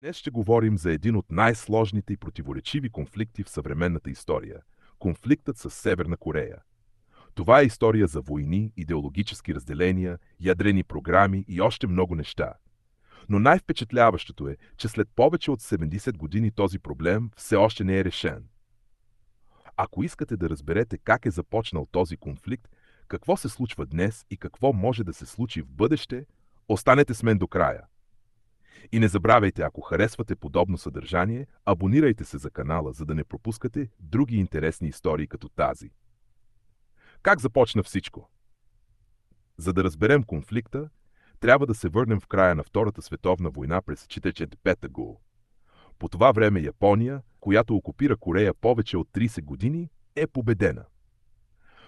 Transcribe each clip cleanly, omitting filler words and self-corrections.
Днес ще говорим за един от най-сложните и противоречиви конфликти в съвременната история – конфликтът с Северна Корея. Това е история за войни, идеологически разделения, ядрени програми и още много неща. Но най-впечатляващото е, че след повече от 70 години този проблем все още не е решен. Ако искате да разберете как е започнал този конфликт, какво се случва днес и какво може да се случи в бъдеще, останете с мен до края. И не забравяйте, ако харесвате подобно съдържание, абонирайте се за канала, за да не пропускате други интересни истории като тази. Как започна всичко? За да разберем конфликта, трябва да се върнем в края на Втората световна война през 1945 г. По това време Япония, която окупира Корея повече от 30 години, е победена.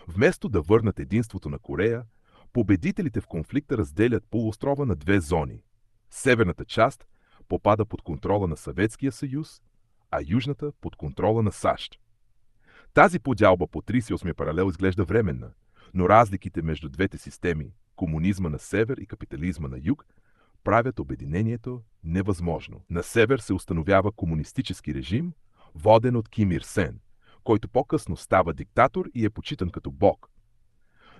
Вместо да върнат единството на Корея, победителите в конфликта разделят полуострова на две зони. Северната част попада под контрола на Съветския съюз, а южната под контрола на САЩ. Тази подялба по 38-я паралел изглежда временна, но разликите между двете системи, комунизма на север и капитализма на юг, правят обединението невъзможно. На север се установява комунистически режим, воден от Ким Ир Сен, който по-късно става диктатор и е почитан като бог.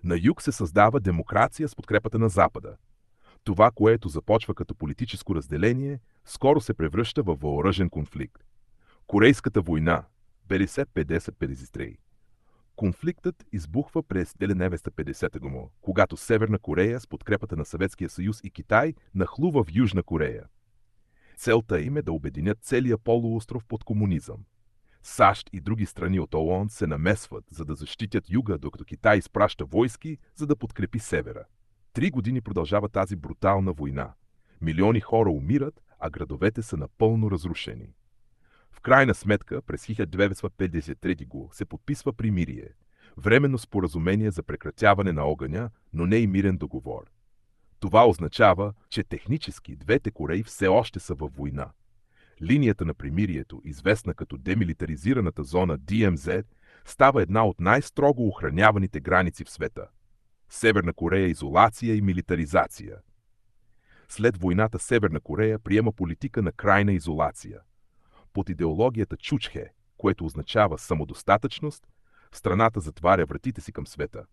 На юг се създава демокрация с подкрепата на Запада. Това, което започва като политическо разделение, скоро се превръща във въоръжен конфликт. Корейската война 50-53. Конфликтът избухва през 1950 г., когато Северна Корея с подкрепата на Съветския съюз и Китай нахлува в Южна Корея. Целта им е да обединят целия полуостров под комунизъм. САЩ и други страни от ООН се намесват, за да защитят юга, докато Китай изпраща войски, за да подкрепи севера. 3 години продължава тази брутална война. Милиони хора умират, а градовете са напълно разрушени. В крайна сметка, през 1953 г. се подписва примирие, временно споразумение за прекратяване на огъня, но не и мирен договор. Това означава, че технически двете Кореи все още са във война. Линията на примирието, известна като демилитаризираната зона DMZ, става една от най-строго охраняваните граници в света. Северна Корея – изолация и милитаризация. След войната Северна Корея приема политика на крайна изолация. Под идеологията Чучхе, което означава самодостатъчност, страната затваря вратите си към света.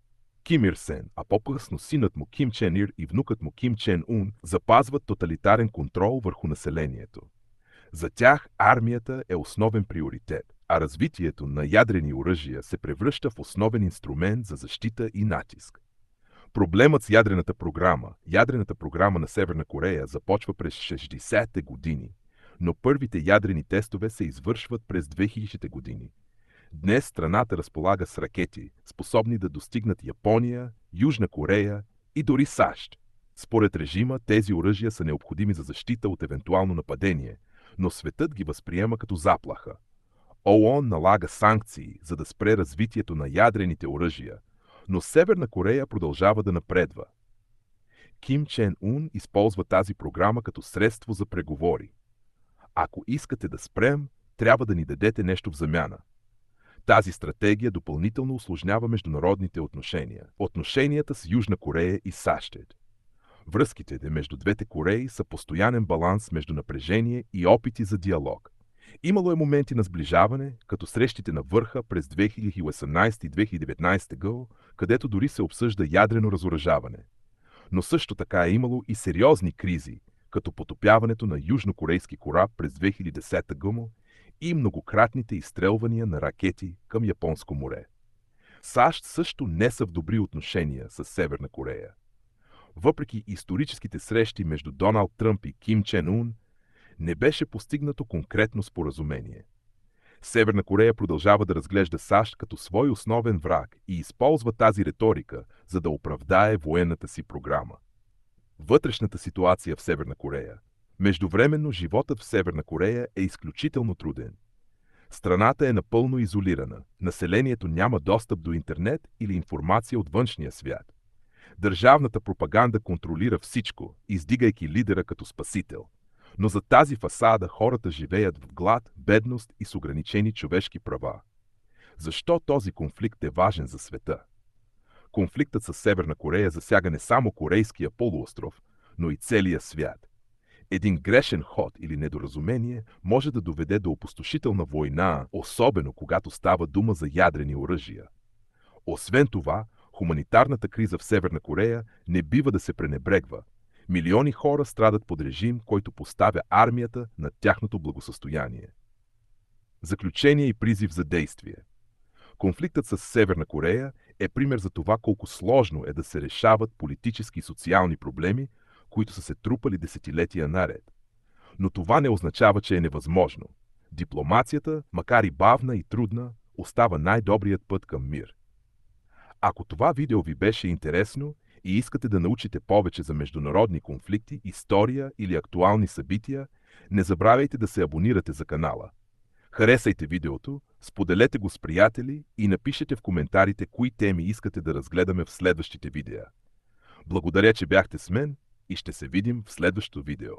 Ким Ир Сен, а по-късно синът му Ким Чен Ир и внукът му Ким Чен Ун запазват тоталитарен контрол върху населението. За тях армията е основен приоритет, а развитието на ядрени оръжия се превръща в основен инструмент за защита и натиск. Проблемът с ядрената програма на Северна Корея започва през 60-те години, но първите ядрени тестове се извършват през 2000-те години. Днес страната разполага с ракети, способни да достигнат Япония, Южна Корея и дори САЩ. Според режима тези оръжия са необходими за защита от евентуално нападение, но светът ги възприема като заплаха. ООН налага санкции, за да спре развитието на ядрените оръжия, но Северна Корея продължава да напредва. Ким Чен Ун използва тази програма като средство за преговори. Ако искате да спрем, трябва да ни дадете нещо в замяна. Тази стратегия допълнително усложнява международните отношения. Отношенията с Южна Корея и САЩ. Връзките между двете Кореи са постоянен баланс между напрежение и опити за диалог. Имало е моменти на сближаване, като срещите на върха през 2018 и 2019 г., където дори се обсъжда ядрено разоръжаване. Но също така е имало и сериозни кризи, като потопяването на южнокорейски кораб през 2010 г. и многократните изстрелвания на ракети към Японско море. САЩ също не са в добри отношения с Северна Корея. Въпреки историческите срещи между Доналд Тръмп и Ким Чен Ун, не беше постигнато конкретно споразумение. Северна Корея продължава да разглежда САЩ като свой основен враг и използва тази риторика, за да оправдае военната си програма. Вътрешната ситуация в Северна Корея. Междувременно животът в Северна Корея е изключително труден. Страната е напълно изолирана, населението няма достъп до интернет или информация от външния свят. Държавната пропаганда контролира всичко, издигайки лидера като спасител. Но за тази фасада хората живеят в глад, бедност и с ограничени човешки права. Защо този конфликт е важен за света? Конфликтът с Северна Корея засяга не само Корейския полуостров, но и целия свят. Един грешен ход или недоразумение може да доведе до опустошителна война, особено когато става дума за ядрени оръжия. Освен това, хуманитарната криза в Северна Корея не бива да се пренебрегва. Милиони хора страдат под режим, който поставя армията на тяхното благосъстояние. Заключение и призив за действие. Конфликтът с Северна Корея е пример за това колко сложно е да се решават политически и социални проблеми, които са се трупали десетилетия наред. Но това не означава, че е невъзможно. Дипломацията, макар и бавна и трудна, остава най-добрият път към мир. Ако това видео ви беше интересно и искате да научите повече за международни конфликти, история или актуални събития, не забравяйте да се абонирате за канала. Харесайте видеото, споделете го с приятели и напишете в коментарите кои теми искате да разгледаме в следващите видеа. Благодаря, че бяхте с мен и ще се видим в следващото видео.